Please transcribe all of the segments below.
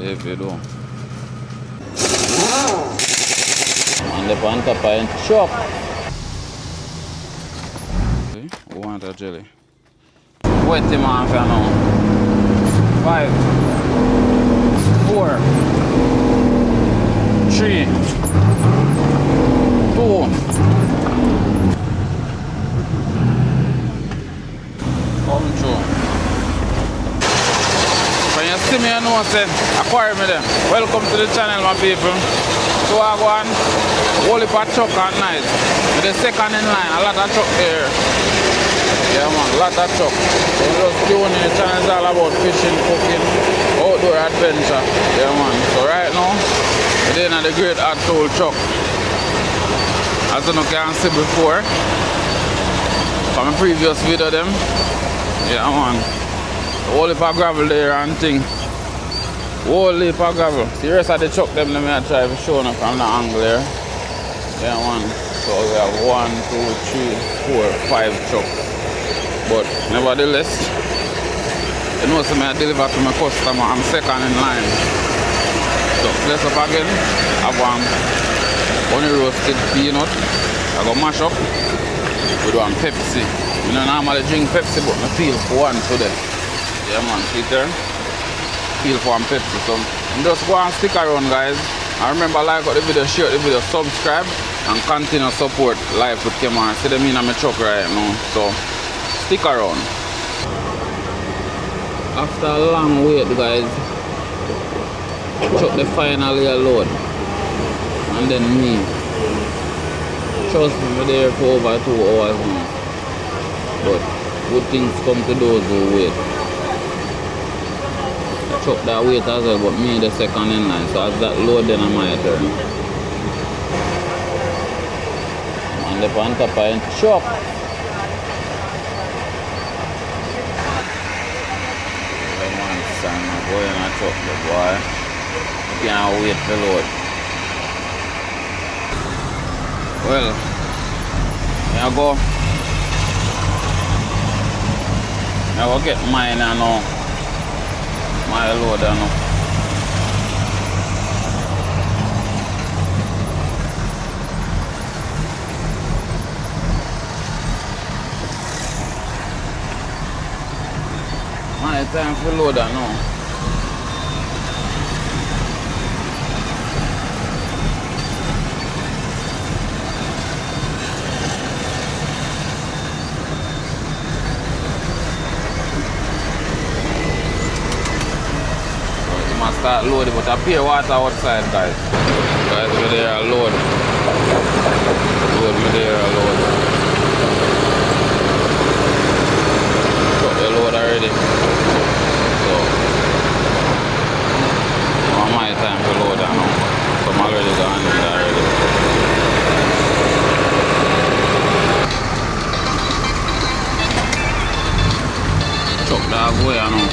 heavy though. And the pan top and chop. See? We want a jelly. Wet him off now. 5, 4, 3, 2. Come through. When you see me, you know I quarry me them. Welcome to the channel, my people. So I go on, whole heap of truck at night. With the second in line, a lot of truck there. Yeah man, a lot of truck. So just tune in, the channel is all about fishing, cooking, outdoor adventure. Yeah man. So right now, we're in the Great Hot Tool truck. As you can see before, from the previous video them. Yeah man. Whole heap of gravel there and thing. Whole heap of gravel. See the rest of the truck them, let me try to show them from the angle there. Yeah man. So we have 1, 2, 3, 4, 5 trucks. But nevertheless, you know so I deliver to my customer, I'm second in line. So place up again, I have one roasted peanut. I go mash up with one Pepsi. You know normally drink Pepsi, but I feel for one today. Yeah man, see there? Feel for one Pepsi. So just go and stick around guys. And remember, like the video, share the video, subscribe and continue support Life with Kemar. See them in my truck right now. So stick around. After a long wait guys, truck the finally a load. And then me. Trust me, I'm there for over 2 hours now. But good things come to those who wait. The truck that wait as well, but me the second in line. So as that load then I'm my turn. And the pan top and chop. Go in and truck the boy. You can't wait for load. Well, here I go. I go get mine now. My load now. My time for load now. Start loading, but I pure water outside guys. Guys, me there a load. Load me there a load. Got the load already. So now my time to load now. So I'm already gone in already. Truck that way now.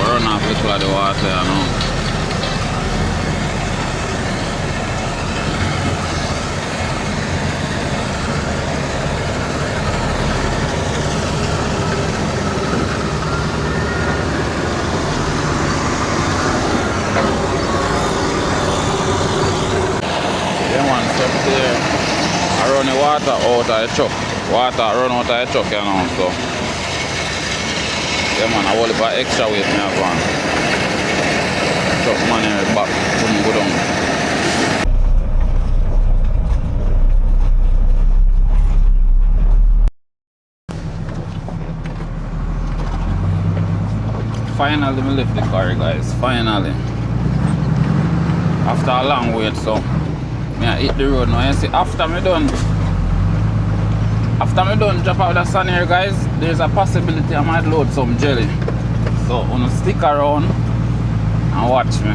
Run off little of the water, you know. Yeah man, so there I run the water out of the truck. Water run out of the truck, you know, so yeah man, I hold it for extra weight me have on. Truck man here back, couldn't go down. Finally we left the car guys, finally. After a long wait, so I hit the road now. You see after me done drop out the sun here guys, there's a possibility I might load some jelly. So wanna stick around and watch me.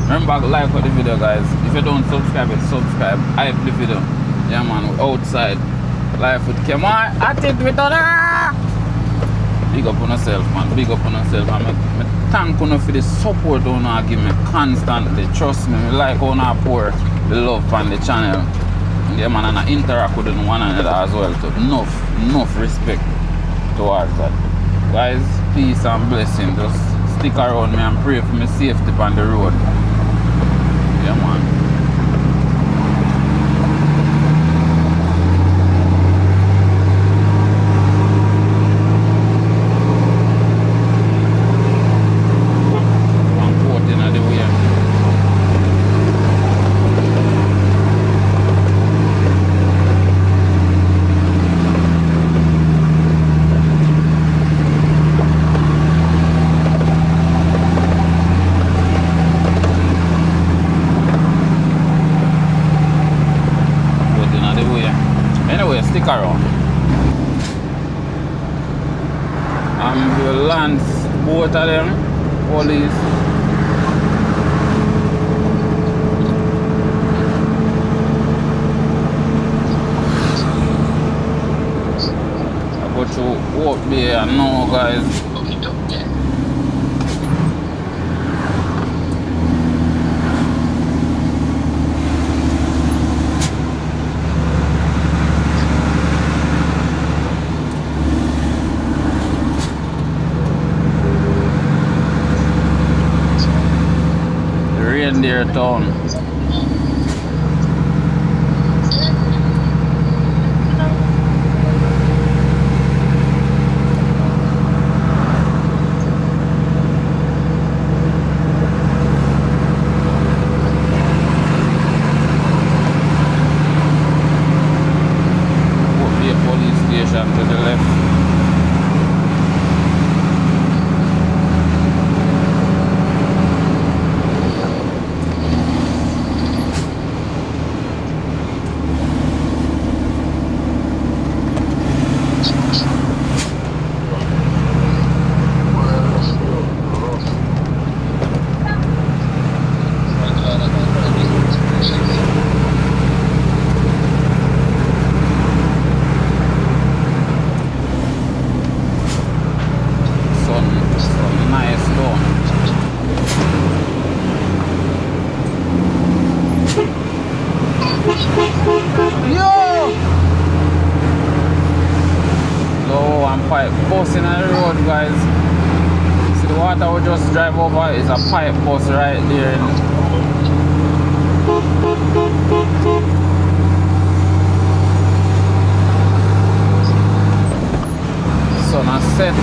Remember like the video guys. If you don't subscribe, subscribe. Hype the video. Yeah man, we're outside. Life with Kemar. At it with other. Big up on yourself man, big up on yourself. I thank you for the support you give me constantly. Trust me, I like how you pour the love on the channel. Yeah, man, and I interact with one another as well. To enough respect towards that. Guys, peace and blessing. Just stick around me and pray for me safety on the road. Yeah, man. Stick around. We'll land both of them, police. I go to walk there now, guys. Reindeer town. Would be a police station to the left. Pipe bus in the road, guys. See the water we just drive over is a pipe bus right there. Sun has set.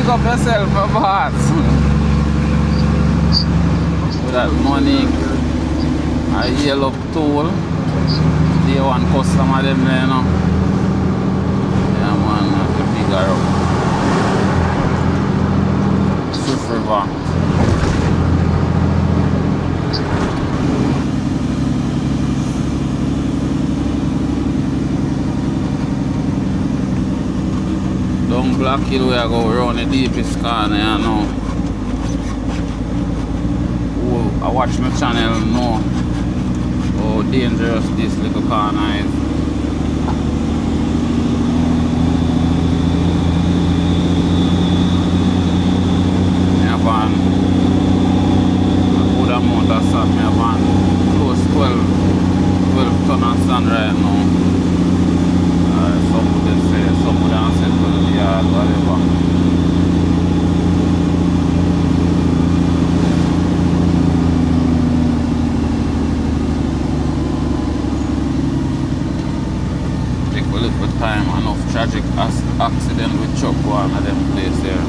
Up yourself a boss. With that money, I yell up tool. Day one customer them there, you know. Yeah, man, have to figure out. Swift River. Down Black Hill we are go around the deepest corner, you know. Who I watch my channel know how dangerous this little corner is. I have a good amount of sand. I have close 12 ton of sand right now. Some would say, some would answer to the yard, whatever. Take a little time, enough tragic accident with truck one of them place there.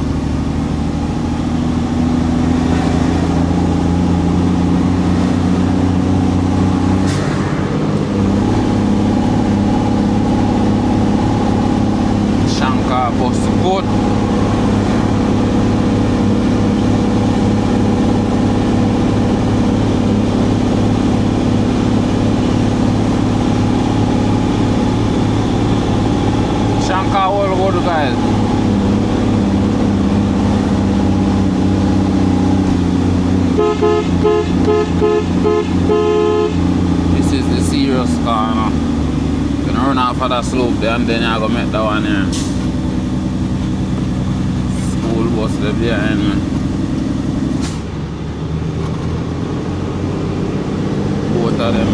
Bus good. guys. This is the serious corner. You're gonna run off of that slope there and then you're gonna make that one here. School bus there behind me. Both of them.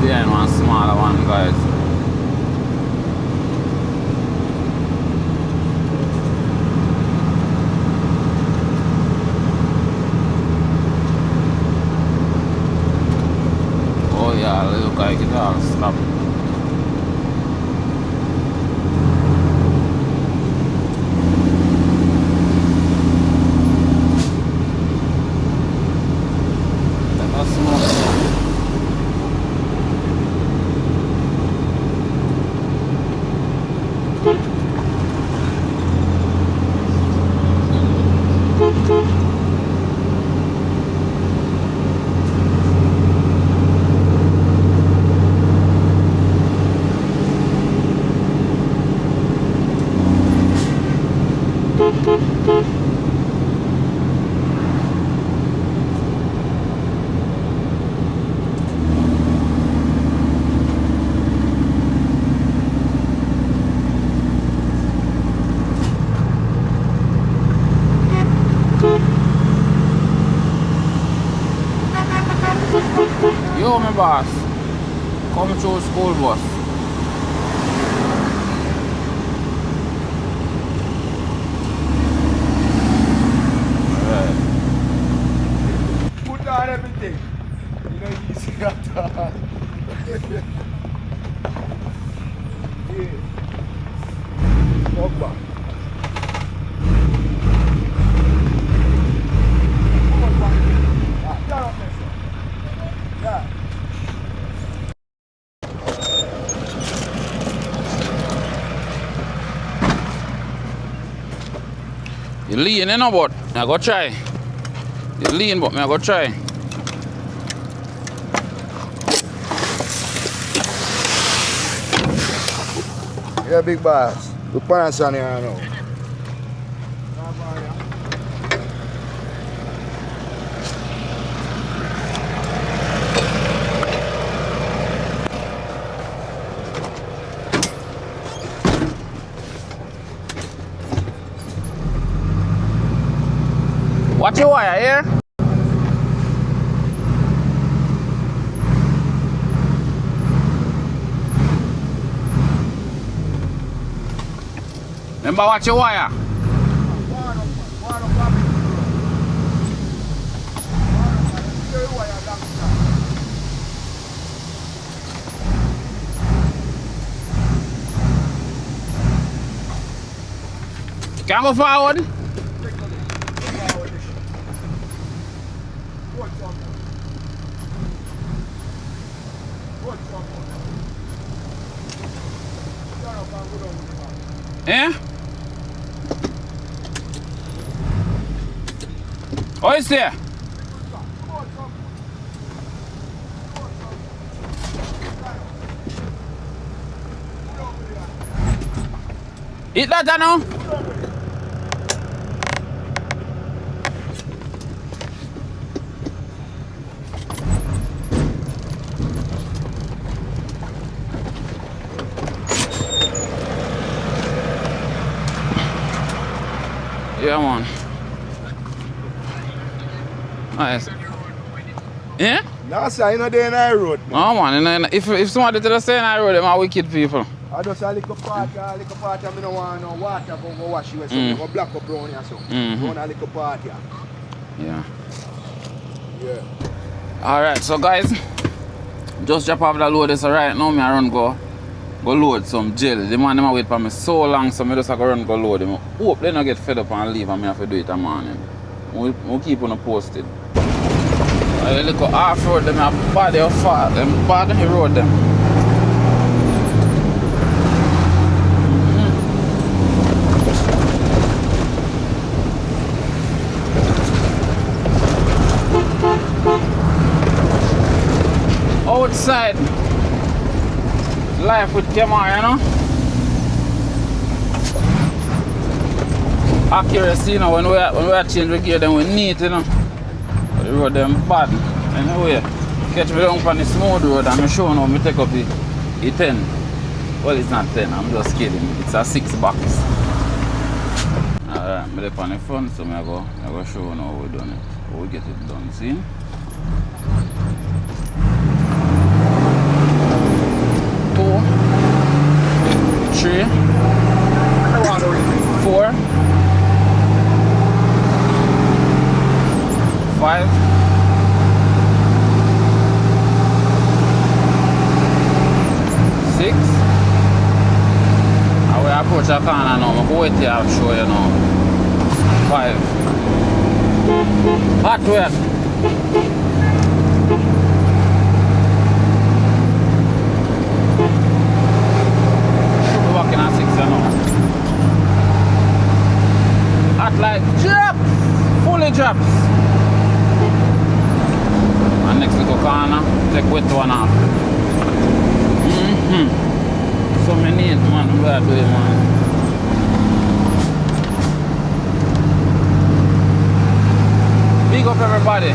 Behind one smaller one, guys. Oh yeah, look like it all stop. That's smoke. Yo, my boss, come through school bus. Alright. Put on everything. You know, easy at all. Yeah. Walk back. Yeah. You lean, you know, but I go try. You lean, but I go try. Yeah, big boss. The pants on here now. Watch your wire here. Remember, watch your wire. Can go forward. Eh? Oh, it's there. Eat that now. Yeah, man. Nice. Yeah? No, sir, you know they're in the road. No, man. If somebody tell us stay in the road, them are wicked people. I just a little part, I don't want no water go wash you, so I go black up brown here, so. Brown a little part here. Yeah. Yeah. Alright, so guys, just drop off the load this right now, me I run go go load some jelly. The man them wait for me so long, so I just have to run go load them. Hope they don't get fed up and leave and I have to do it in the morning. We'll keep on posted. I look at half road them have body of far, them bad he road them. Outside life with Kemar, you know. Accuracy, you know, when we are changing gear, then we need, you know. But the road them bad. Anyway, catch me down on the smooth road and I'm showing how me take up the 10. Well, it's not 10, I'm just kidding. It's a 6 box. Alright, I'm up on the front, so I go show you how we done it. How we get it done, see? 2, 3, 4, 5, 6. I will approach a corner now. I'm going to show you now. 5. Hot wet. Walking on 6 now. Hot like drops. Fully drops. And next little corner, take wet one off. So many man, what are doing, man? Big up everybody.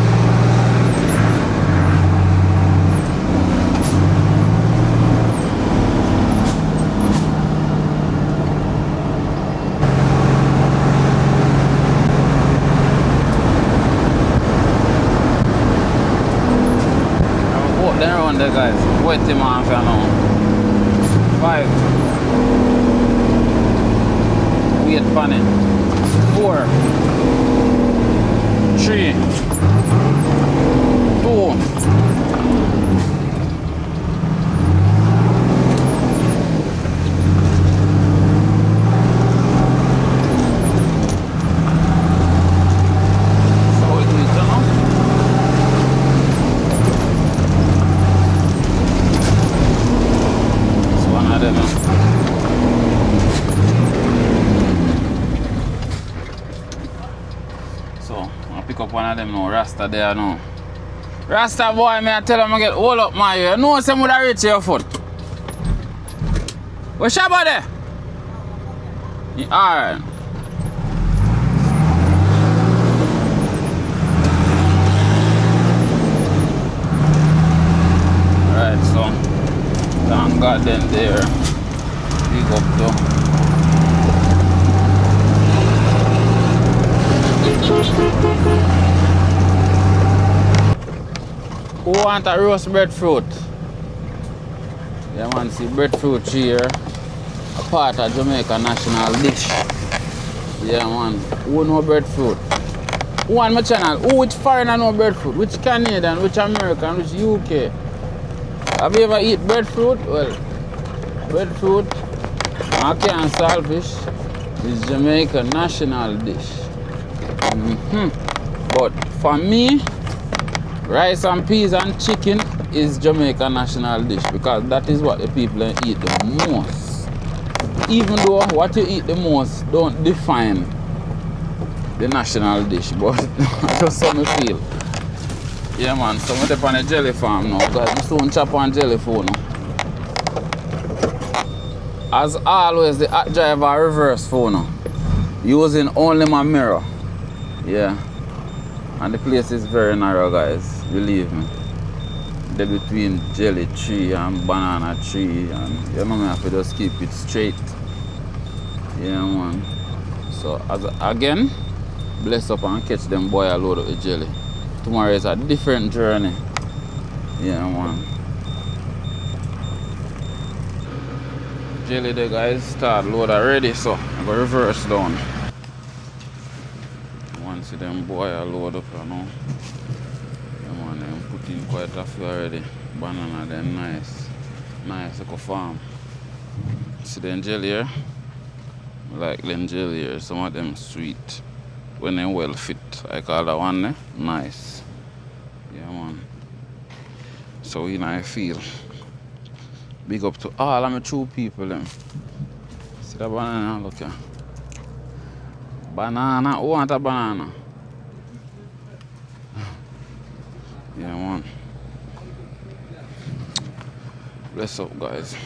Then around there, guys. Wait him off now. 5. Wait for it. 4, 3, 2. One of them now, Rasta there now. Rasta boy, me I tell him I get all up my ear. No, some would have reach your foot. What's your body? Alright. Alright, so thank God then there. Big up though. Who want a roast breadfruit? Yeah man, see breadfruit here, a part of Jamaica national dish. Yeah man, who know breadfruit? Who on my channel? Who which foreigner know breadfruit? Which Canadian, which American, which UK? Have you ever eat breadfruit? Well, breadfruit, ackee and saltfish is Jamaica national dish. But for me, rice and peas and chicken is Jamaica national dish because that is what the people eat the most. Even though what you eat the most don't define the national dish, but just how me feel. Yeah man, so I'm up on a jelly farm now, guys. I'm soon chop on jelly phone now. As always, the hot driver reverse phone now, using only my mirror. Yeah. And the place is very narrow, guys, believe me. They're between jelly tree and banana tree, and you know me have to just keep it straight. Yeah man. So again, bless up and catch them boy a load of the jelly. Tomorrow is a different journey. Yeah man. Jelly there, guys, start load already, so I go reverse down. See them boy a load up, you know. Them one them put in quite a few already. Banana them nice. Nice like a farm. See them jelly here? I like them jelly here. Some of them sweet. When they well fit. Like all that one there. Nice. Yeah man. So you know I feel. Big up to all of my true people them. See that banana? Look here. Banana. Who want a banana? Yeah man. Bless up guys.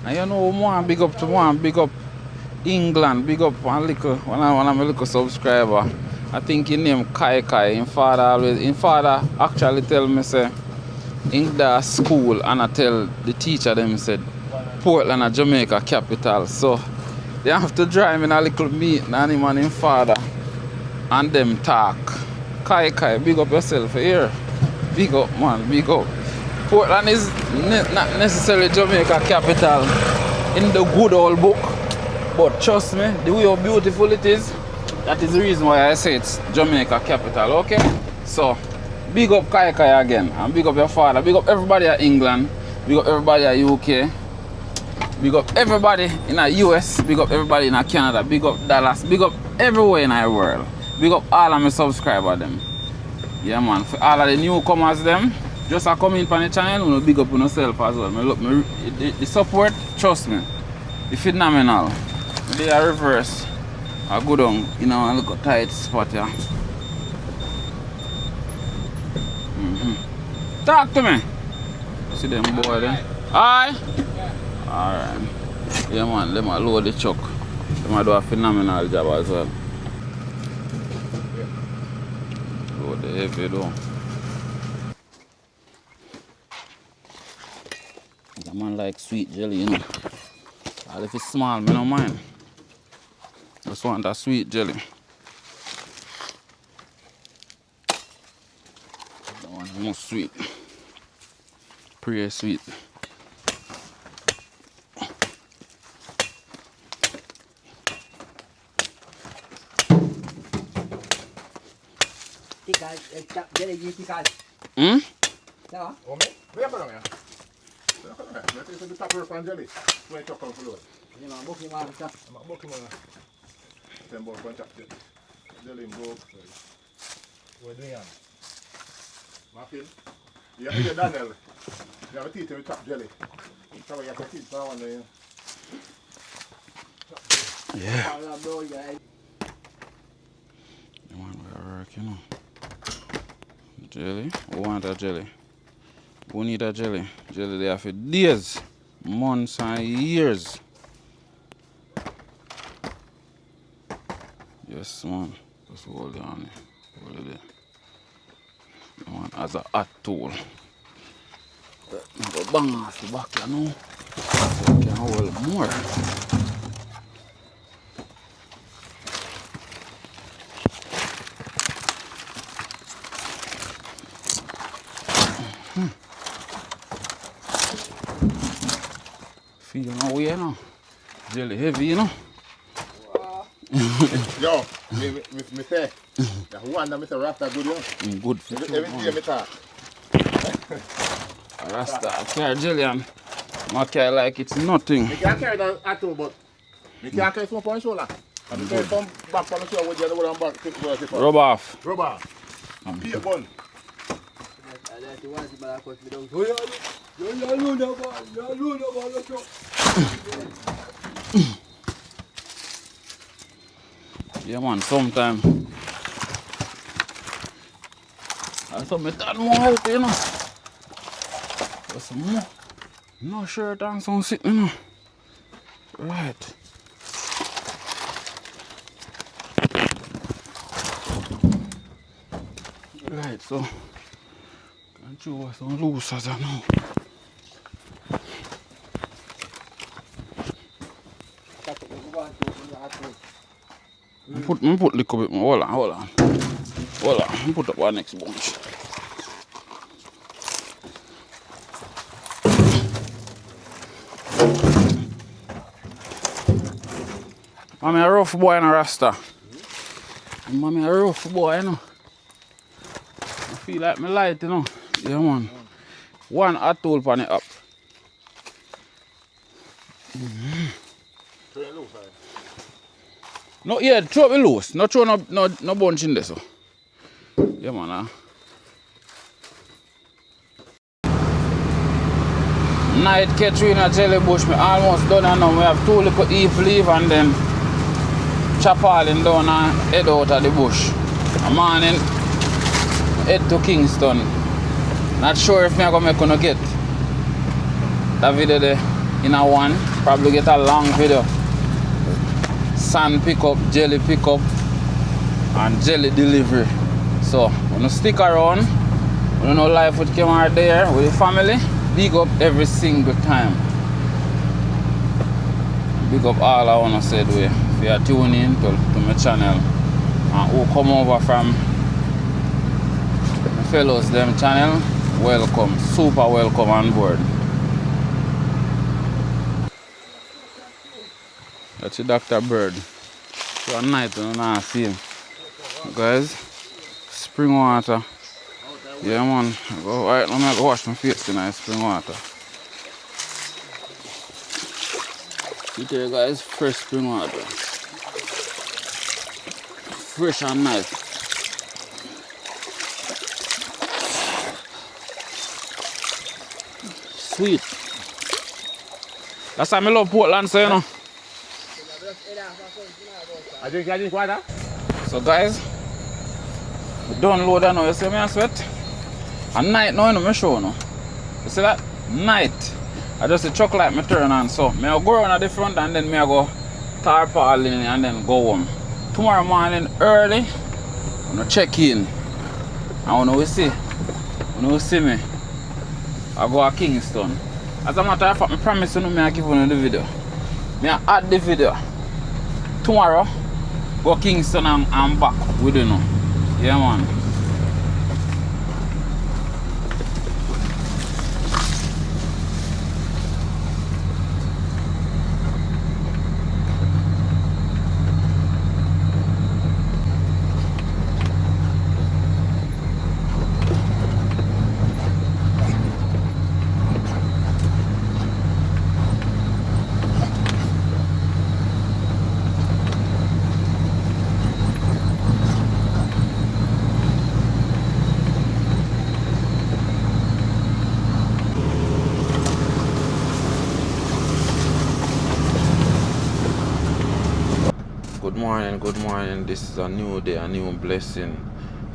And you know one big up to one, big up England, big up one of my little subscriber. I think his name Kai. His father actually tell me say in the school and I tell the teacher them said Portland and Jamaica capital. So they have to drive in a little meeting and him and his father and them talk. Kai, big up yourself here. Big up man, big up. Portland is not necessarily Jamaica capital in the good old book, but trust me, the way how beautiful it is, that is the reason why I say it's Jamaica capital, okay? So, big up Kai again, and big up your father, big up everybody at England, big up everybody at UK, big up everybody in the US, big up everybody in Canada, big up Dallas, big up everywhere in the world, big up all of my subscribers them. Yeah man, for all of the newcomers them, just a come in on the channel, you know, big up on yourself as well. The support, trust me, it's phenomenal. They are reverse. I go down, you know, a little tight spot here. Talk to me. See them boy there? Aye? Alright. Yeah man, let me load the truck. They do a phenomenal job as well. Load the heavy though. The man like sweet jelly, you know. And if it's small, I don't mind. Just want that sweet jelly. That one is more sweet. Pretty sweet. Jelly, tickle. Hmm? Yeah. Oh, me? Where are you? Let me see the top of jelly. Where you talk about? You know, booking man, sir. I'm not booking man. Ten more point jelly in book. Where do you have? Martin? You have to Daniel. You have a teeth with top jelly. So you have to teeth for one day. Yeah. Yeah. The one we work, you know. Jelly? Who want that jelly? Who need that jelly? Jelly there for days, months and years. Yes man. Just hold on. Hold it there. That one as a hot tool. Go bang off the back, you know. So you can hold more. Feel no way, you know. Jelly heavy, you know. Yo, me say, the one that Mr. Rasta good, you know. Good for you. Every day me talk. Rasta, I carry jelly and I carry like it's nothing. Me can't carry that at all, but me can't carry some on shoulder. And me carry some back on the shoulder with the other one back. Rub off. Rubber. And be a bun. Yeah man, sometime I thought me that more healthy, you know. Just some more. No shirt and some sit, you know. Right. Right, so can't you wear some loose as I know. Put little bit more. Hold on. Put up our next bunch. Mommy a rough boy in a Rasta. Mommy a rough boy, you know. I feel like me light, you know. Yeah man. one hot tool pan it up. Throw it loose, right? No, yeah, throw it loose. No throw no bunch in there, so. Yeah, man. Night catch in a jelly bush. Me almost done and now. We have 2 little eve leaf and then chop all in down and head out of the bush. A morning, head to Kingston. Not sure if me gonna make gonna get that video there in a one. Probably get a long video. Sand pickup, jelly pickup, and jelly delivery. So, when you stick around, when you know life with Kemar there with the family, big up every single time. Big up all I wanna say to you. If you are tuning in to my channel and who come over from my fellows them channel, welcome, super welcome on board. That's a Dr. Bird. So at night you don't see him. Guys, spring water. Yeah man. Alright, I'm gonna go wash my face tonight, spring water. See there guys, fresh spring water. Fresh and nice. Sweet. That's why I love Portland, so you know. I drink water. So guys, we done load now, you see me I sweat? At night now, you know, I show you. You see that? Night. I just the truck light me turn on, so I go around at the front and then I go tarpaulin and then go home. Tomorrow morning early, I'm gonna check in. And when we see me, I go to Kingston. As a matter of fact, I promise you I give you the video. I add the video. Tomorrow, go Kingston and I'm back with you know. Yeah man. Good morning. This is a new day, a new blessing.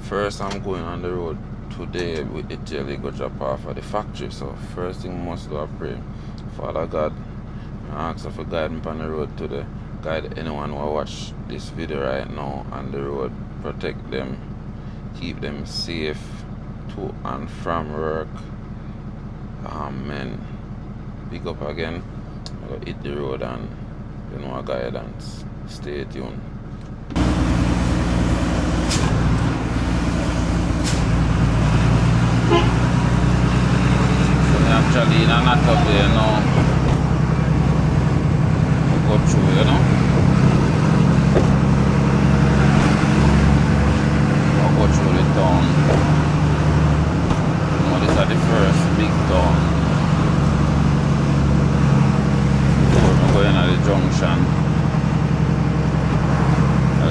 First, I'm going on the road today with the jelly go drop off at the factory. So, first thing I must do is pray. Father God, I ask for guidance on the road today. Guide anyone who watch this video right now on the road. Protect them, keep them safe to and from work. Amen. Pick up again. I go hit the road and you know guidance. Stay tuned. Actually, in a lot of way, you know, we go through, you know. We go through the town. You know, this is the first big town. We're going to the junction.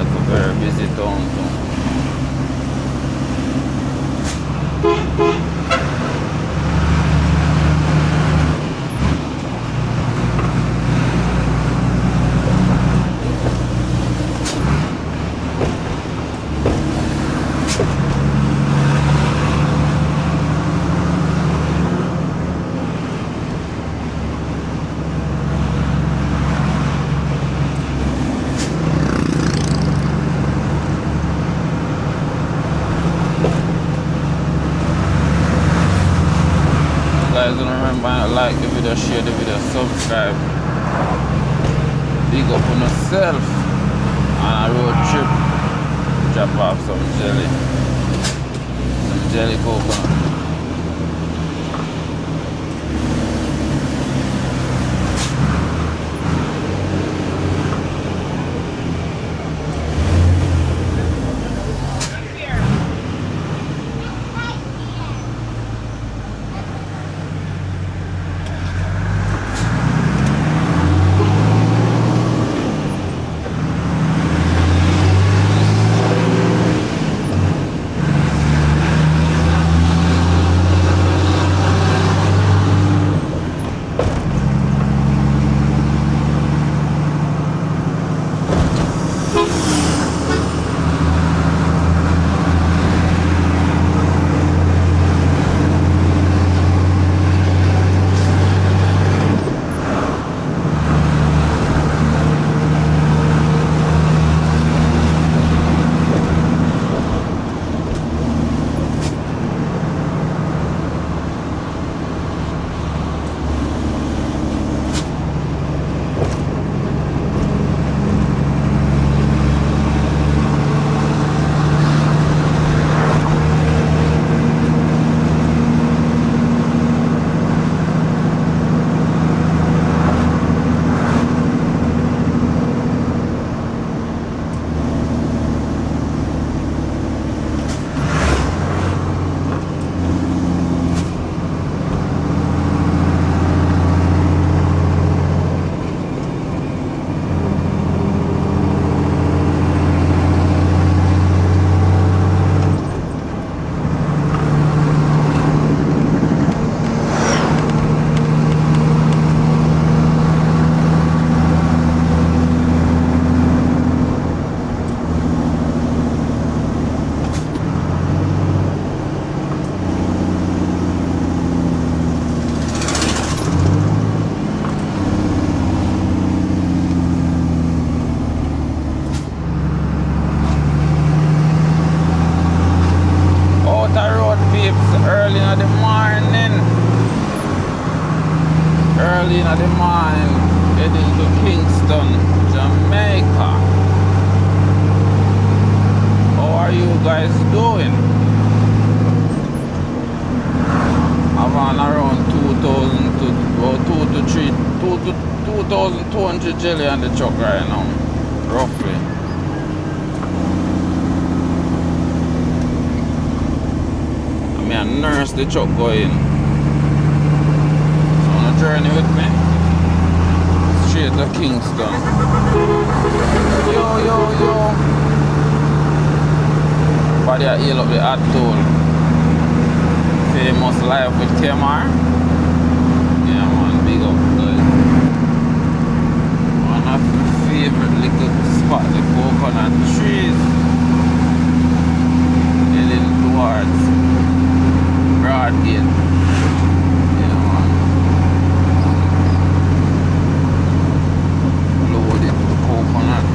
It's a very busy town too. Like the video, share the video, subscribe. Big up on yourself. On a road trip. Drop off some jelly coconut. guys doing? I'm on around 2,000 to about 2,200 jelly on the truck right now, roughly. I mean, I nurse the truck going. So on a journey with me, straight to Kingston. Yo. Body I heal up the hot tool. Famous live with Kemar. Yeah man, big up guys. One of my favorite little spot, the coconut trees. Heading towards Broadgate. Yeah man. Loaded coconut.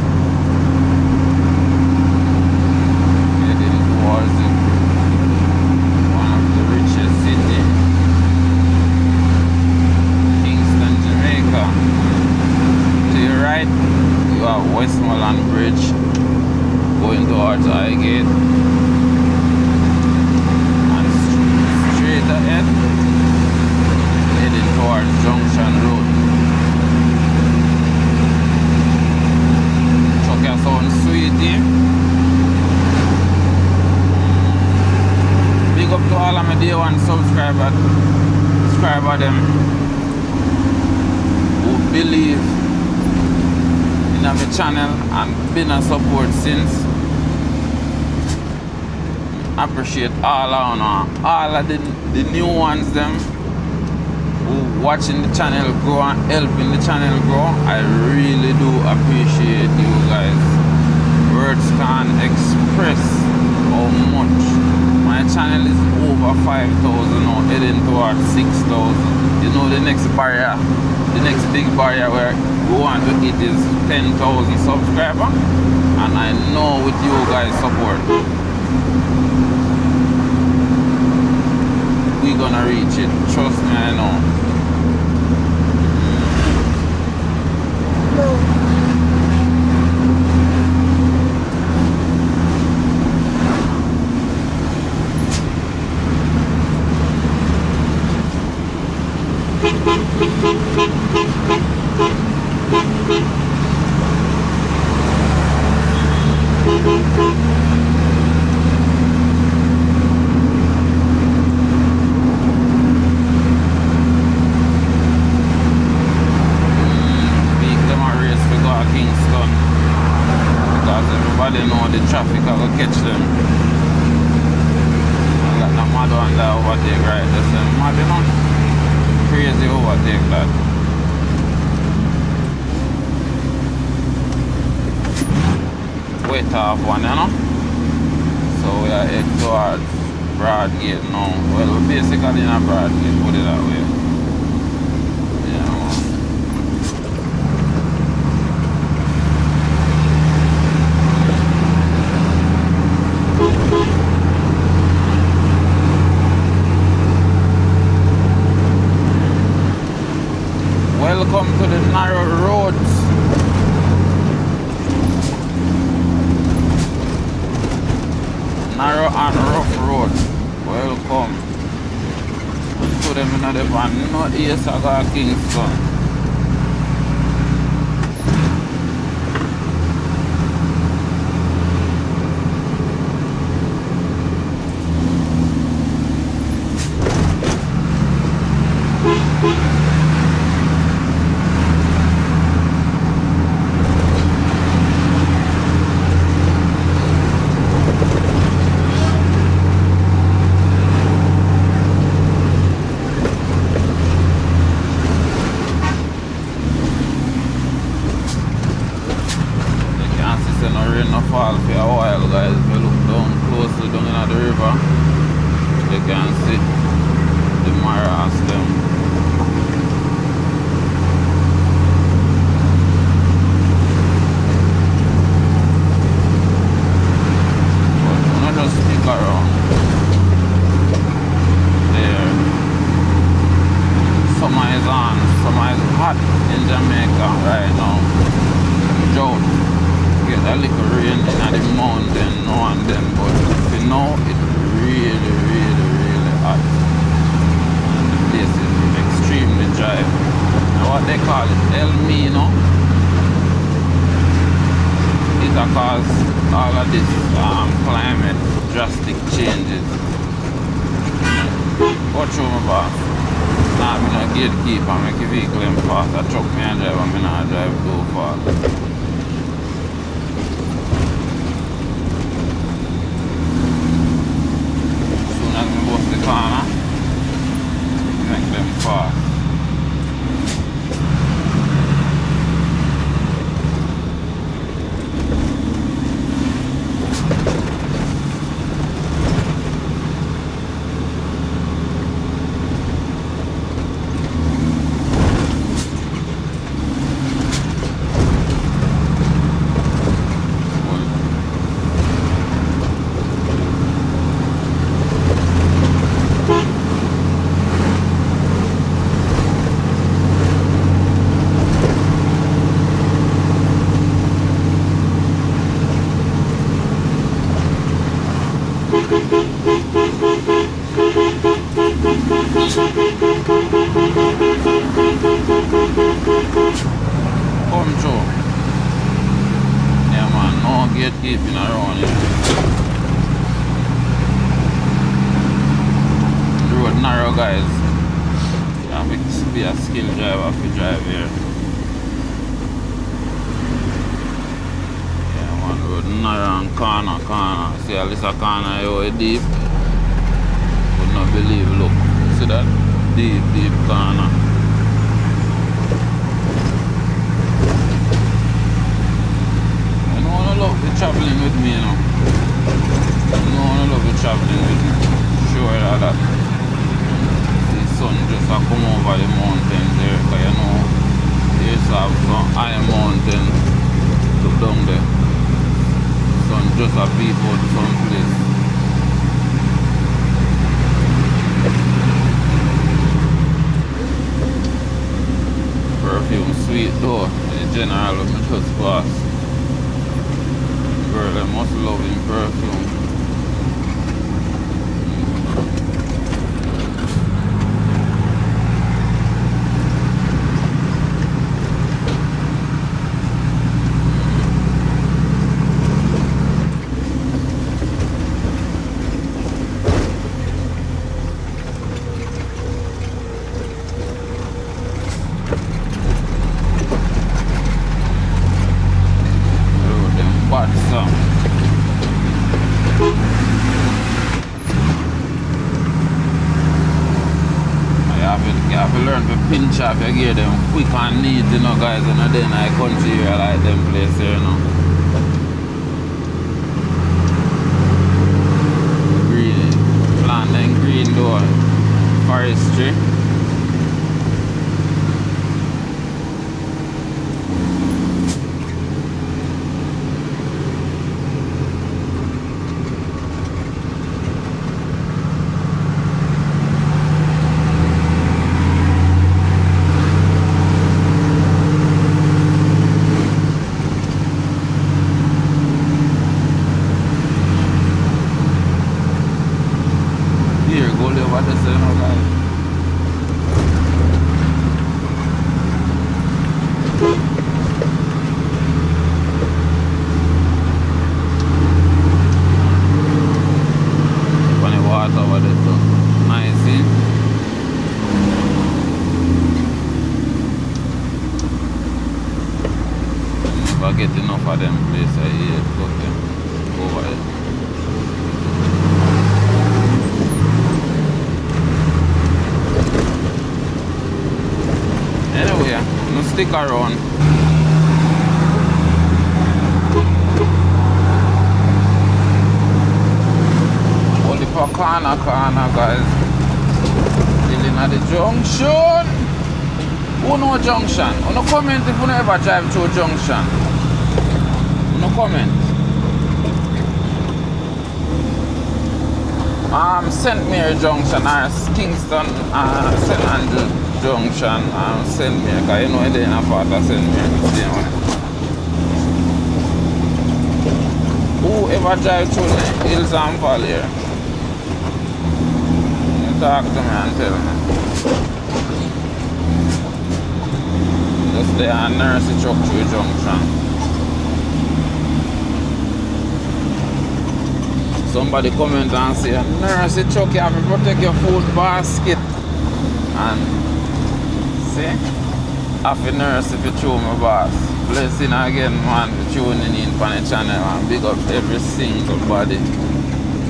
Heading towards it. Richest city, Kingston, Jamaica. To your right, you have Westmoreland Bridge going towards Highgate, and straight ahead, heading towards Junction Road. Chuck your sound sweetie. Big up to all of my day one subscriber them who believe in my channel and been a support since. Appreciate all of the new ones them who watching the channel grow and helping the channel grow. I really do appreciate you guys. Words can't express how much. My channel is over 5,000 now, heading towards 6,000. You know the next barrier, the next big barrier where we want to hit is 10,000 subscribers. And I know with you guys' support, we're gonna reach it. Trust me, I know. Kingston, because everybody know the traffic I will catch them. I got the mad one that overtake right there, so mad you know, crazy overtake that. Wait off one, you know. So we are heading towards Broadgate now. Well, we're basically in a Broadgate, put it that way. Welcome to the narrow roads. Narrow and rough road. Welcome to them in the van. Northeast of Kingston. Fall for a while, guys. If you look down closely down in the river, you can see the maras them. But not just stick around there. Summer is on. Summer is hot in Jamaica right now. Drought. Get That little rain in the mountain now and then, but for now it really hot. And the place is extremely dry. Now what they call it, El Nino. It has caused all of this climate drastic changes. Watch over my boss. Nah, I'm not gatekeeper, make the vehicle in fast. I truck me and drive, and I not drive too fast. As soon as I bust the corner, make them fast. Come through. Yeah man, no gatekeeping around here. The road narrow guys. You have to be a skilled driver if you drive here. Yeah man, road narrow and corner. See all this a corner here deep. Would not believe, look. See that? Deep corner. I love you traveling with me, you know. I love you traveling with me. Sure of that. The sun just a come over the mountain there, because you know, there's some high mountain look down there. Sun just a peep out someplace. Perfume sweet though, in general, let me just pass. Girl, I must love him perfume. Pinch off your gear them quick and neat, you know guys, and then I country here like them place here, you know. Green, plant and green door, forestry. Get enough of them places here to go them over there. Anyway, no stick around. Only for corner guys. Still in at the junction. Who know junction? Who no comment if you never drive through junction? No comment. St. Mary Junction or Kingston, St. Andrew Junction, St. Mary, because you know they're in a part of St. Mary. ever drive through the hills and valley here? You talk to me and tell me. Just there and nurse the truck through the junction. Somebody comment and say, nurse the truck, you have to protect your food basket. And see, I have to nurse if you chew my boss. Blessing again, man, for tuning in on the channel and big up every single body.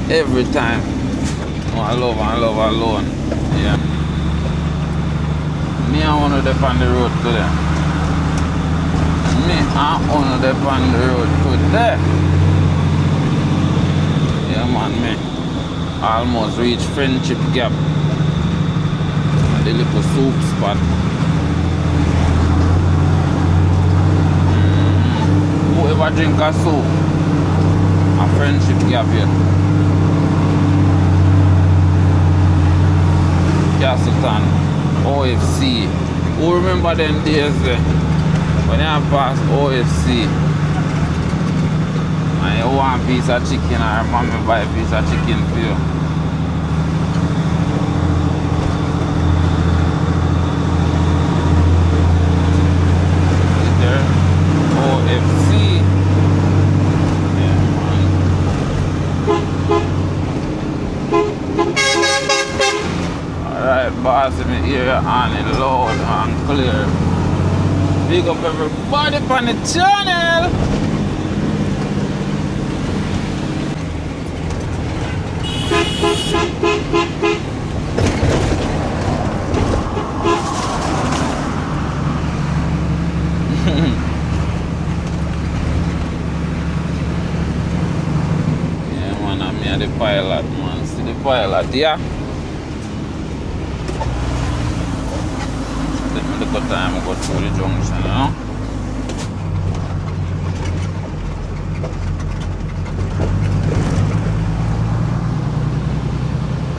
Every time. Oh, I love alone. Yeah. Me and one of them on the road today. Me and one of them on the road today. Yeah, man, me almost reach Friendship Gap. The little soup spot. Whoever drink a soup, a Friendship Gap here. Kingston, OFC. Who remember them days when you pass OFC and you want a piece of chicken or mommy buy a piece of chicken for you? Is there OFC? Yeah, man. Alright, boss, in the area and it loud and clear. Big up everybody on the channel. Yeah, man, I'm here the pilot, man. See the pilot, yeah? Let me look at time I go through the junction, you know?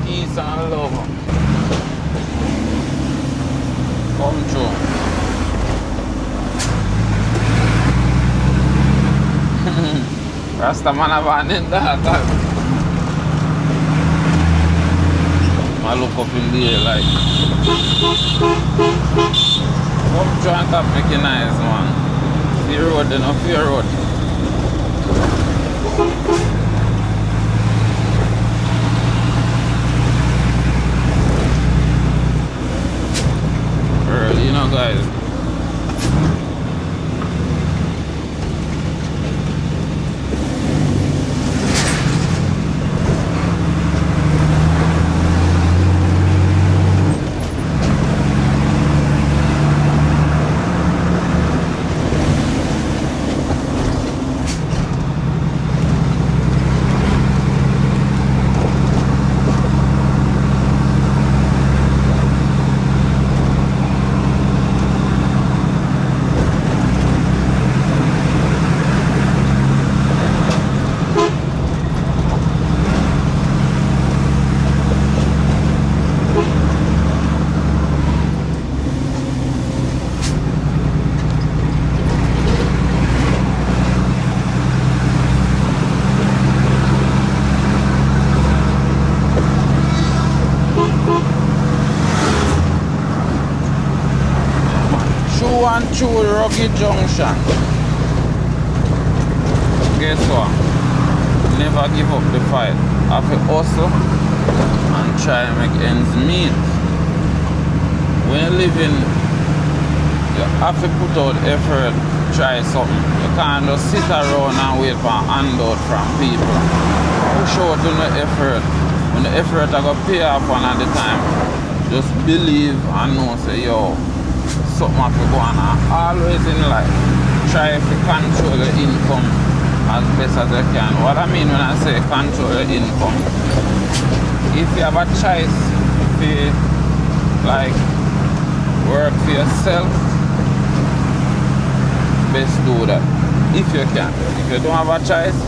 Peace and love. Come through. Rasta man have in that. I look up in the air like. Come try and top make it nice, man. Fear road, then no fear road. Early, you know, guys. And through Rugged Junction. Guess what? Never give up the fight. Have to hustle and try and make ends meet. When you're living, you have to put out effort, try something. You can't just sit around and wait for a handout from people. Push out on the effort. When the effort are going to pay off one at the time, just believe and know, say, yo, something have to go on. Always in life, try to control your income as best as you can. What I mean when I say control your income, if you have a choice to like work for yourself, best do that if you can. If you don't have a choice,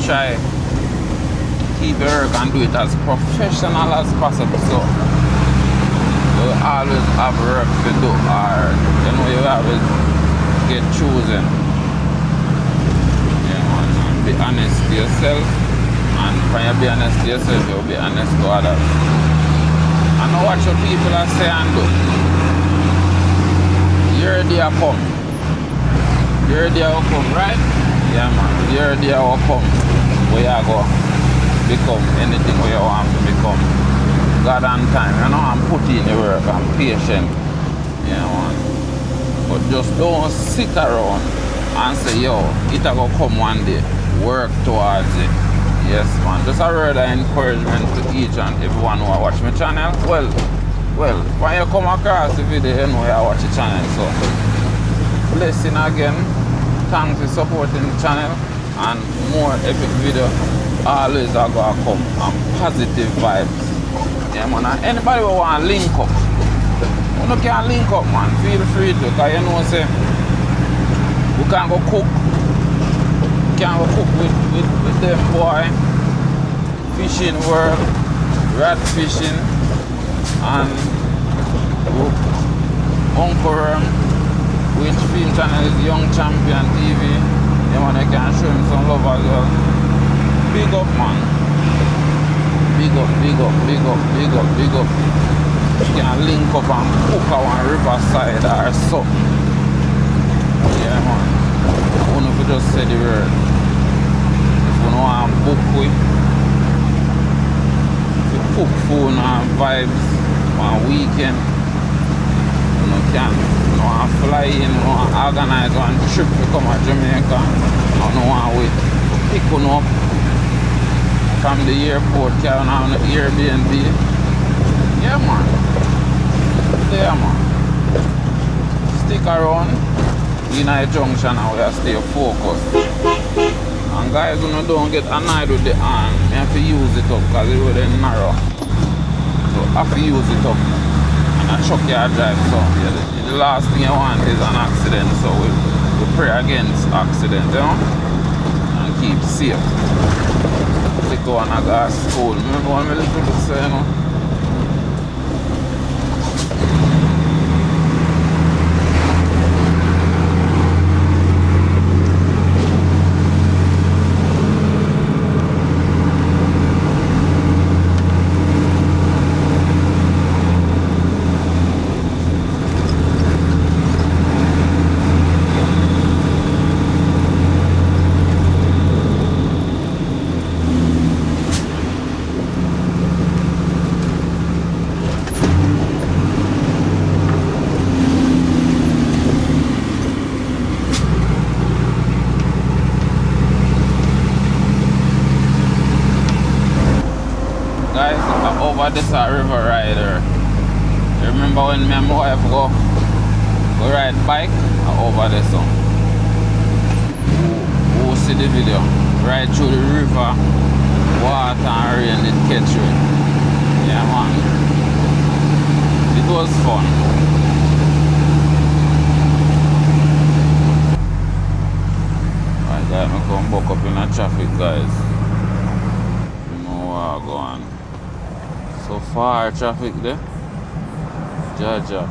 try keep your work and do it as professional as possible. So you always have work to do, or you know you always get chosen. Yeah, man. honest to yourself, and when you be honest to yourself, you'll be honest to others. And know what your people are saying and do. Your day come. Your day will come, right? Yeah, man. Your day will come where you go become anything where you want to become. God and time, you know, and put in the work and patient. Yeah, man. But just don't sit around and say, yo, it'll go come one day. Work towards it. Yes, man. Just a word of encouragement to each and everyone who watch my channel. Well, when you come across the video, you know you watch the channel. So, blessing again. Thanks for supporting the channel. And more epic video always are going to come. And positive vibes. Yeah, man. And anybody who want to link up, you can link up, man. Feel free to. Because you know, say, we can go cook. We can go cook with them, boy. Fishing work, rat fishing, and Uncle which film channel is Young Champion TV. You want to can show him some love as well. Big up, man. Big up, big up, big up, big up, big up. You can link up and cook on riverside or something. Yeah, man. I don't know if you just say the word. If you know I'm book with, if you cook food and vibes on weekend, you know, can fly in, organize one trip to come to Jamaica. I don't want to pick one up from the airport, carrying on the Airbnb. Yeah, man. Yeah, man. Stick around in a junction and we stay focused. And guys, don't get annoyed with the hand. You have to use it up because it's really narrow. So I have to use it up. And I chuck your drive. So yeah, the last thing you want is an accident. So we pray against accident, you know? And keep safe. Take on a gas school. Remember what I little bit say, you know? Over this river rider. You remember when me and my wife go ride bike over this one? Who see the video? Ride through the river, water and rain it catch you. Yeah, man. It was fun. Alright guys, I come back up in the traffic, guys. You know where I go on. So far traffic there. Jaja.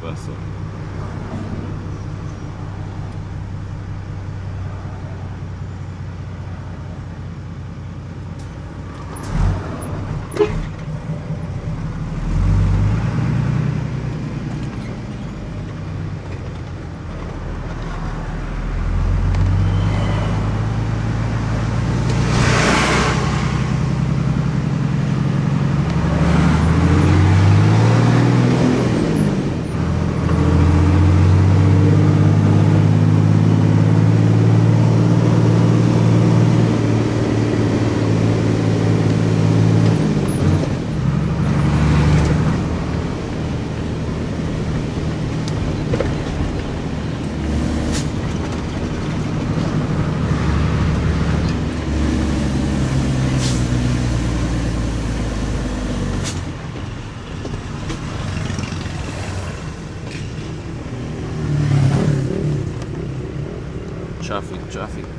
or so.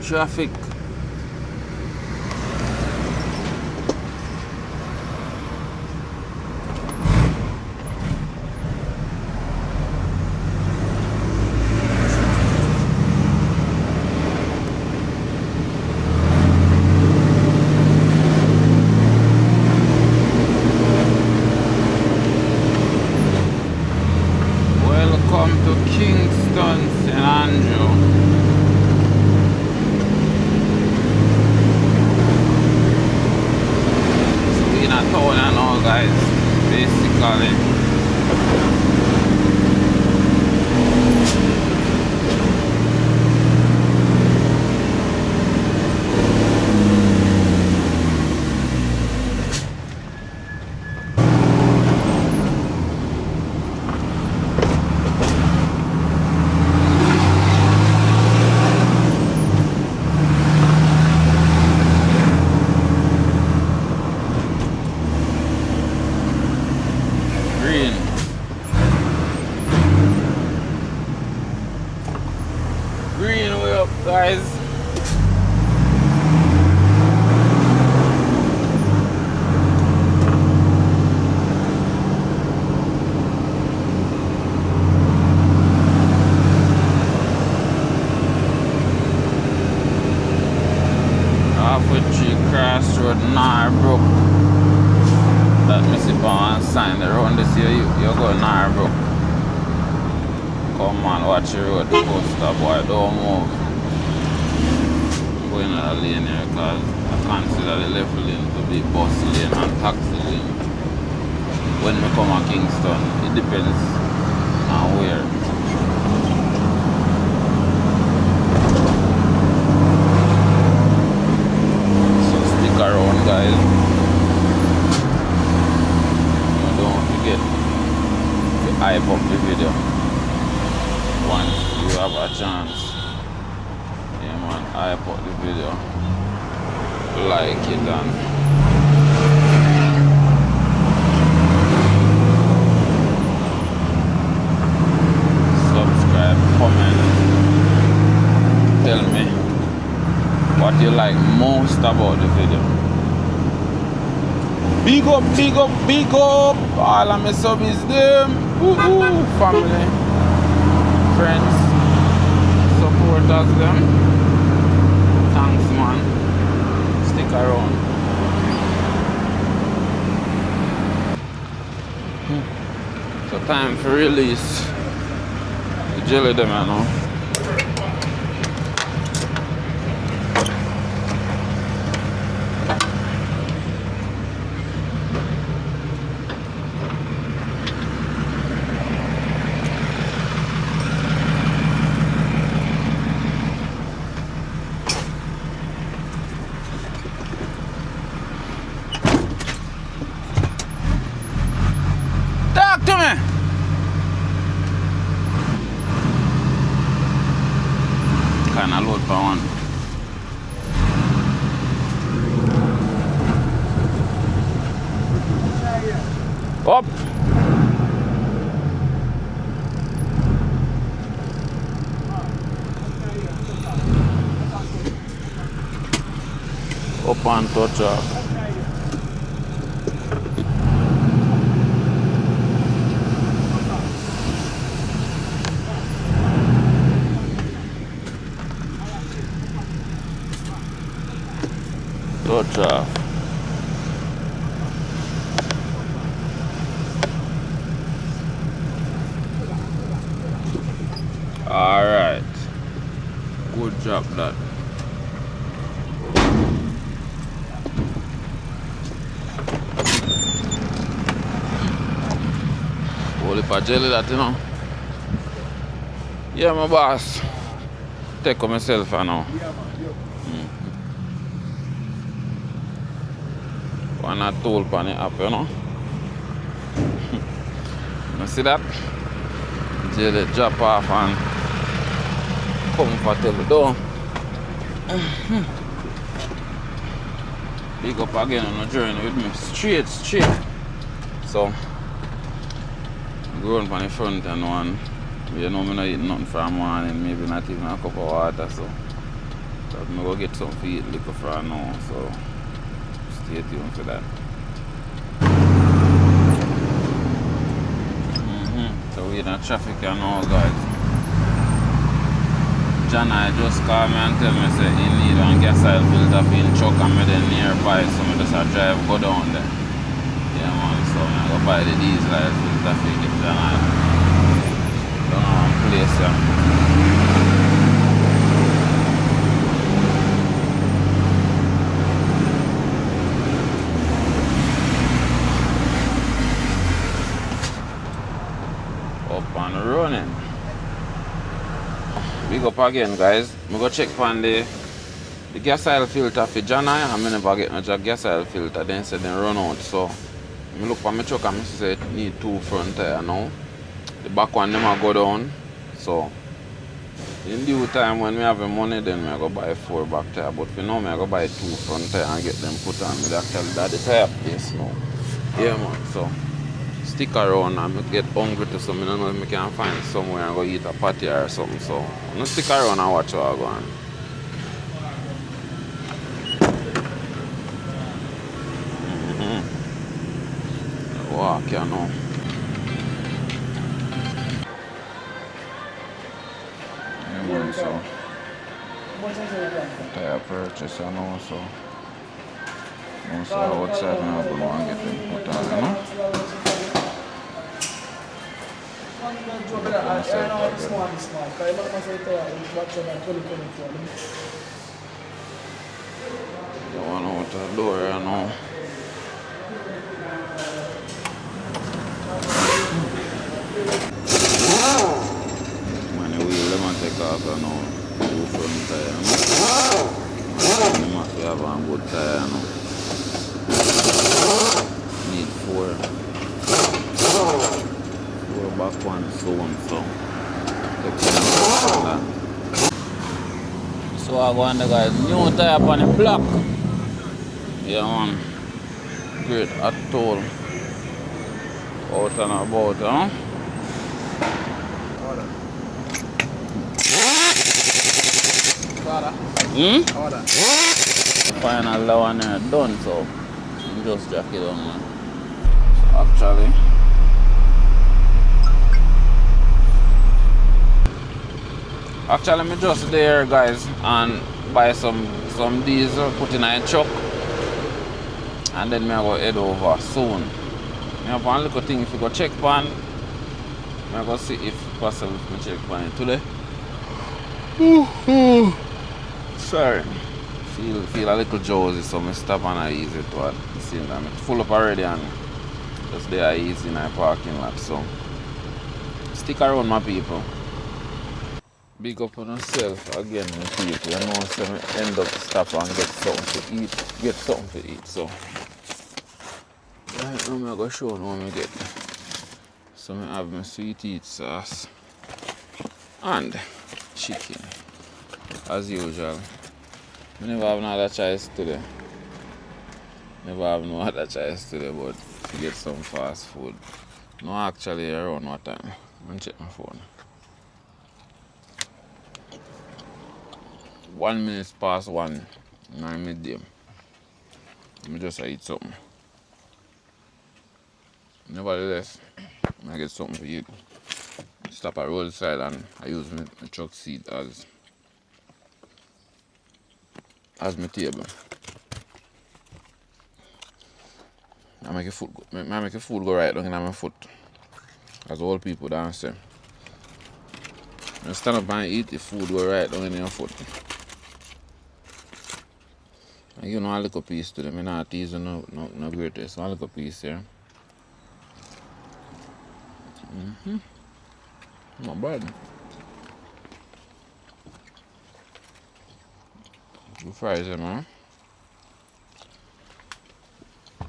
Traffic. Welcome to Kingston, St. Andrew. Town and all, guys, basically. Green way up, guys. Halfway tree crossroad, Narbrook. That missy on sign around this here, you go Narbrook. Come on, watch your road, poster boy, don't move. I'm going in a lane here because I consider the left lane to be bus lane and taxi lane. When we come to Kingston, it depends on where. So stick around, guys. Don't forget to hype up the video. Once you have a chance, yeah man, hype up the video, like it and subscribe, comment, tell me what you like most about the video. Big up, big up, big up, all of my subbies them, family. Friends, supporters them. Thanks man. Stick around. So time for release the jelly them, you know. Kind of load for one. Up. Up and touch up. Touch off. Alright. Good job that. Whole heap of jelly that, you know. Yeah, my boss. Take on myself for now. Yeah, man. One or tool pan it up, you know. You see that? Jelly drop off and comfortable down. Big up again on the journey with me. Straight. So, growing on the front and one. You know, I'm not eating nothing for a morning, maybe not even a cup of water, so I'm going to get something to eat liquor for now, so stay tuned for that. So we're in the traffic and all, guys. John I just called me and tell me say he need one gas oil filter for his truck and me then nearby, so I just drive go down there. Yeah man, so I go buy the diesel oil filter for get John I. Don't know one place yeah. Up and running. Big up again, guys. I'm go check on the gas oil filter for John I never get no gas oil filter. Then said they run out. So I look for my truck and I say it need 2 front tire now. The back one them go down. So in due time when we have the money, then I go buy 4 back tire. But for now, I go buy 2 front tire and get them put on. I actually that the tire place now. Yeah man. So stick around and get hungry to something. I don't know if I can find somewhere and go eat a patty or something. So I'm gonna stick around and watch how I go on. Walk, you know. Yeah, man, so tire purchase, you know, so once I outside, I'm going to get them put on, you know. The one out the door, you know. When the wheel them take off, you know, 2 front tire, you know. And they must have a good tire, you know. Need 4 back one soon, so take care of that. So I go on the guys, new tire on the block. Yeah man. Great at all. Out and about, huh? Order. Final one here done, so I'm just jack it on, man. Actually, I'm just there, guys, and buy some diesel, put in a truck, and then I go head over soon. I have one little thing if you go check pan, I go see if possible if I check pan today. Sorry. Feel a little jolty, so I stop and I ease it to see them. It's full up already and just there easy in my parking lot, so stick around my people. Big up on yourself again, my people. You know, so I end up stop and get something to eat, so right now I'm going to show you what I get. So I have my sweet eat sauce and chicken as usual. I never have no other choice today. Never have no other choice today but to get some fast food. No, actually around what time? I'm going to check my phone. 1 minute past 1, 9 midday. Let me just eat something. Nevertheless, I get something to eat. Stop at roadside and I use my truck seat as my table. I make the food go right down in my foot. As old people dance say. You stand up and eat, the food go right down in your foot. And you know a little piece to them, I'm not teasing no greatest, a little piece here. Not bad. Good fries there, man.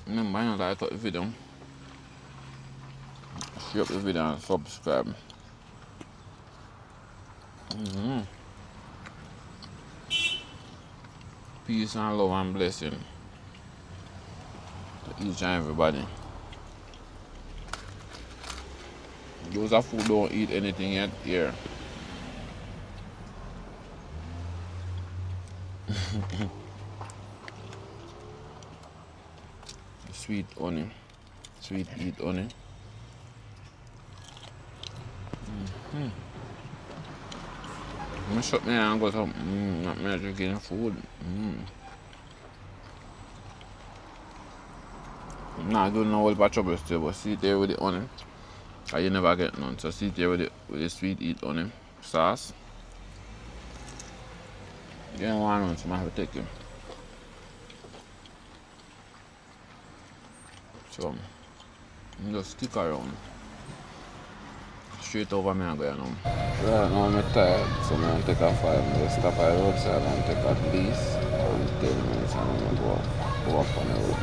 Remember, you know, like the video. Share up the video and subscribe. Peace and love and blessing to each and everybody. Those of who don't eat anything yet here. Sweet honey. Sweet eat honey. I'm gonna shut me down and go to not me drinking food. I'm not doing no whole bunch of trouble still, but sit there with the honey. And you never get none. So sit there with the sweet eat honey sauce. You don't want none, so I have to take it. So just stick around. Straight over me and go now. Right now I'm tired, so I'm going to take a 5 minutes stop at the roadside and take at least 10 minutes and I'm going to go up on the road.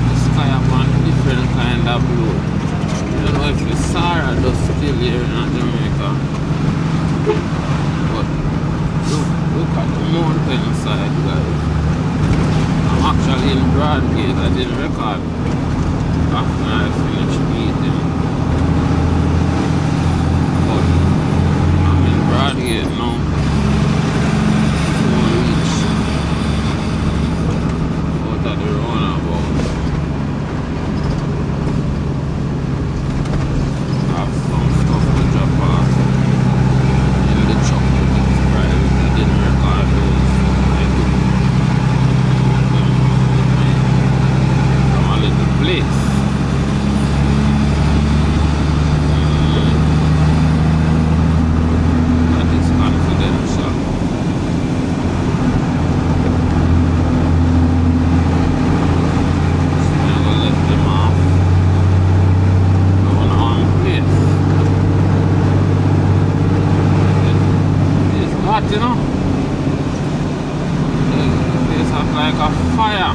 The sky have one different kind of blue. I don't know if it's Sarah just still here in Jamaica. But look at the mountain side, guys. I'm actually in Broadgate, I didn't record after I finished eating. But I'm in Broadgate now. So I reach out of the roundabout. I have some stuff to drop off in the truck with the surprise. I didn't record those. From a little place. You know, it's like a fire.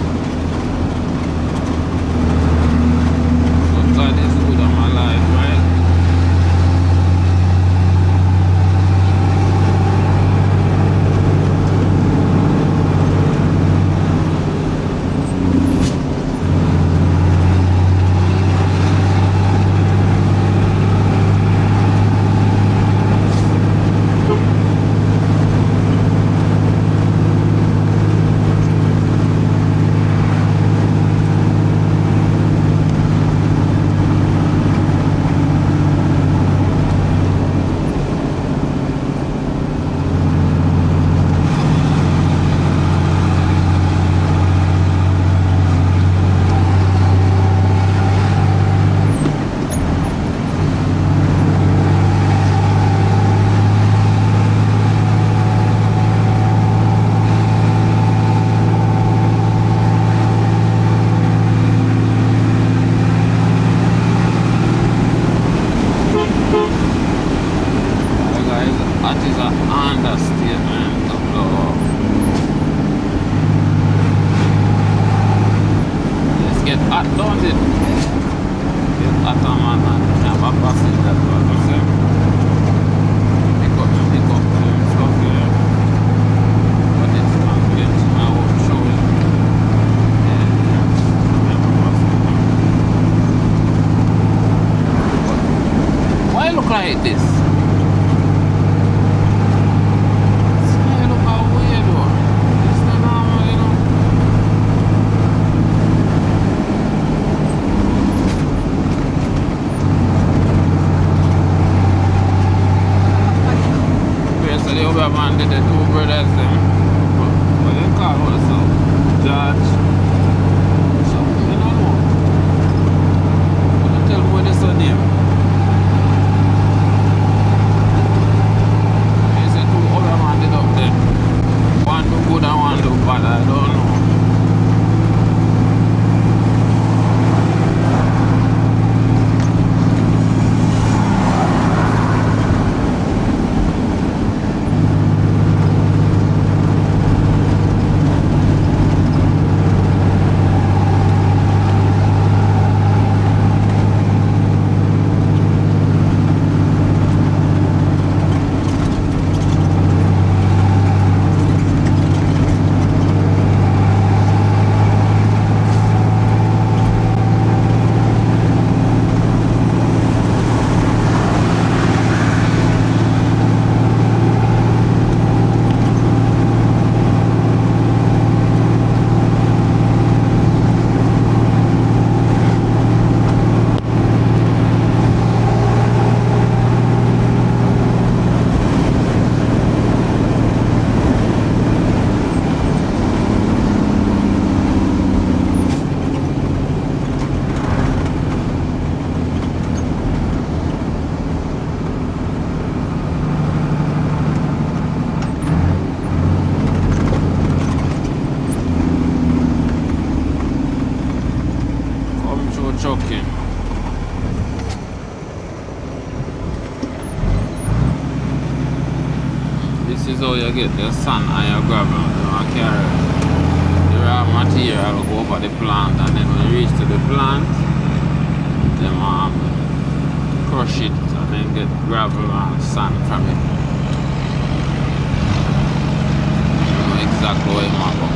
But God is good on my life, right? Like this. See, look how weird though. It's not normal, you know. Okay, so the other man did the two brothers them. What do you call what's up? you get the sand and your gravel, you carry the raw material go over the plant, and then when you reach to the plant, them crush it and then get gravel and sand from it. You know exactly where you want to go.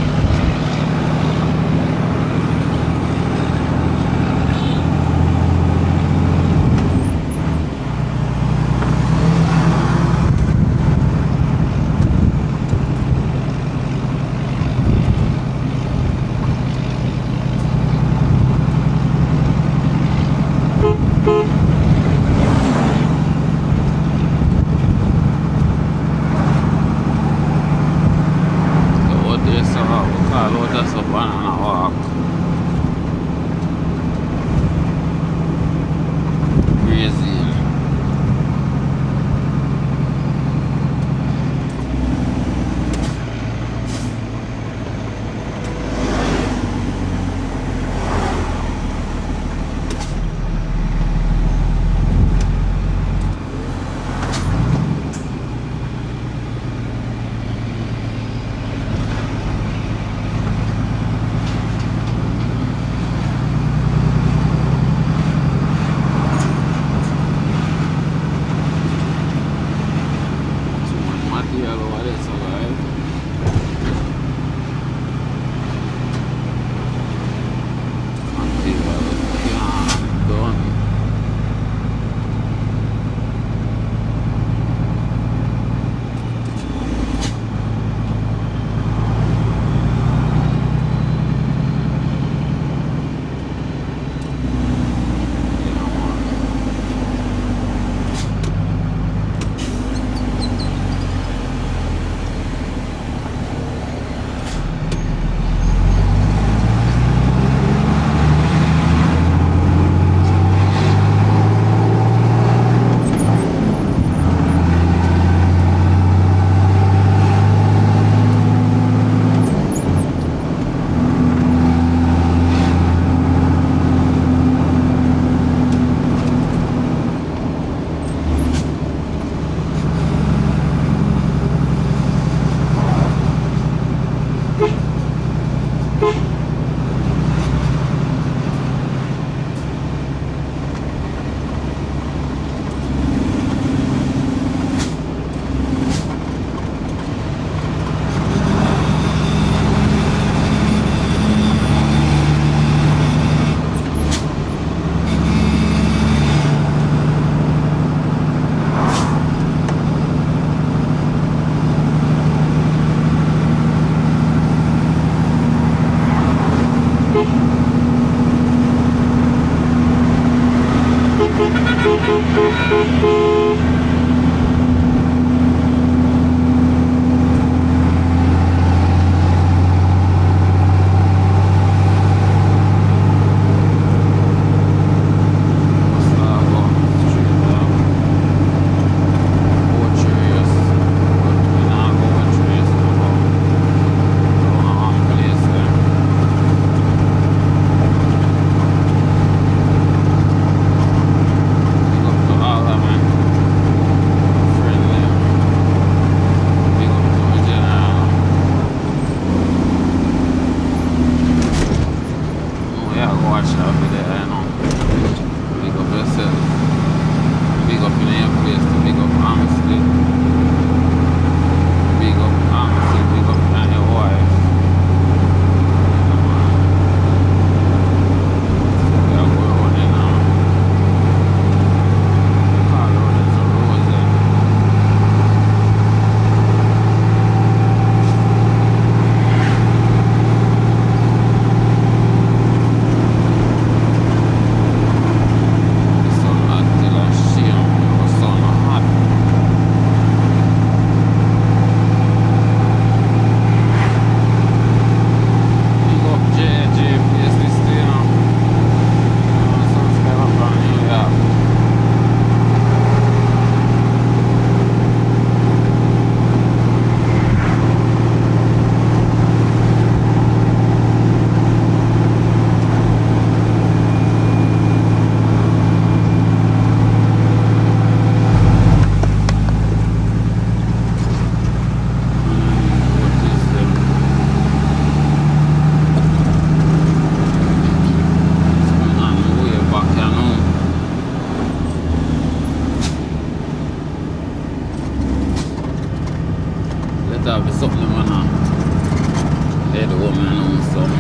woman and some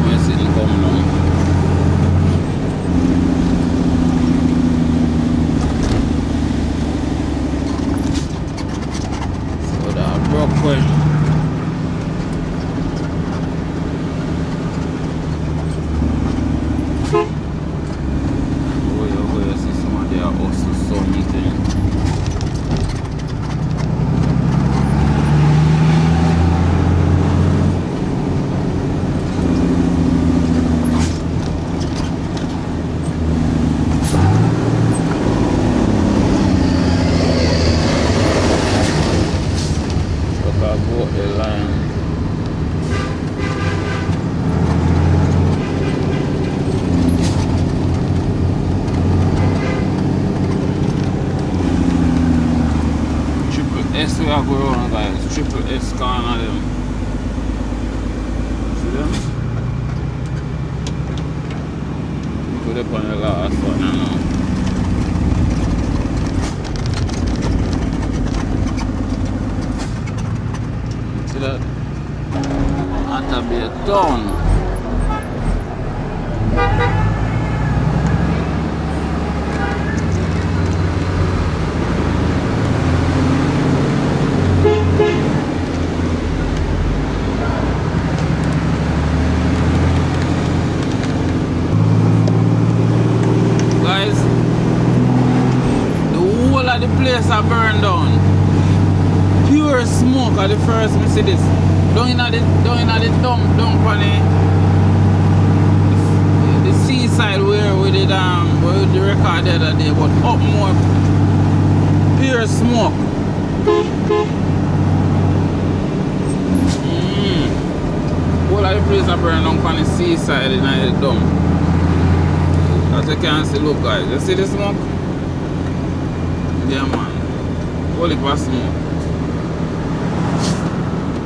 medicine come down. So that broke way. You see somebody also something. S we are going on, guys. Triple S corner them. See them? Put up on the last one now. See that? At a bit down. The place are burned down. Pure smoke at the first me see this. Down in the dump on the seaside where we did where we record the other day, but up more pure smoke. All of the place are burned down on the seaside in the dump. As you can see, look guys, you see the smoke? Yeah man, holy pass smoke.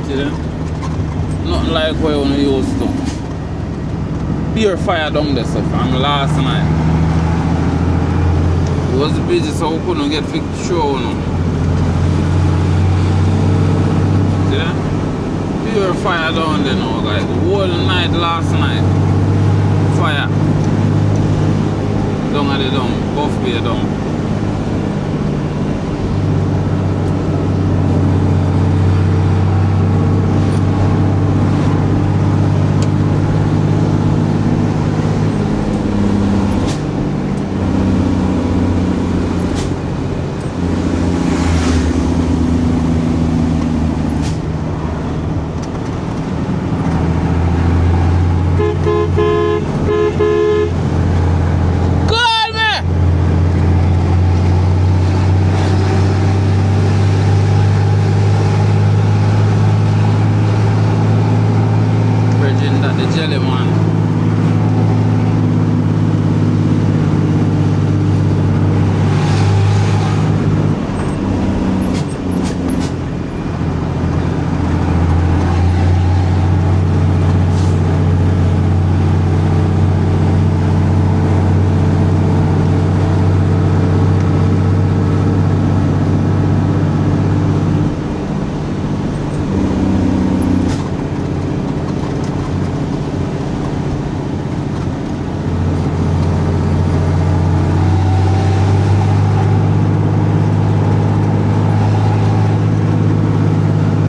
See them? Nothing like what you used to. Pure fire down there so from last night. It was busy so we couldn't get fixed show no. See them? Pure fire down there now guys. The whole night last night. Fire. Down at the dump, buff way down.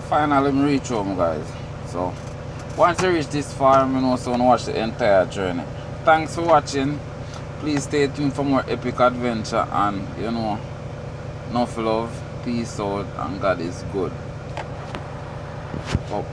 Finally I reach home guys. So once you reach this far, you know so you watch the entire journey. Thanks for watching. Please stay tuned for more epic adventure and you know, enough love, peace out and God is good. Up.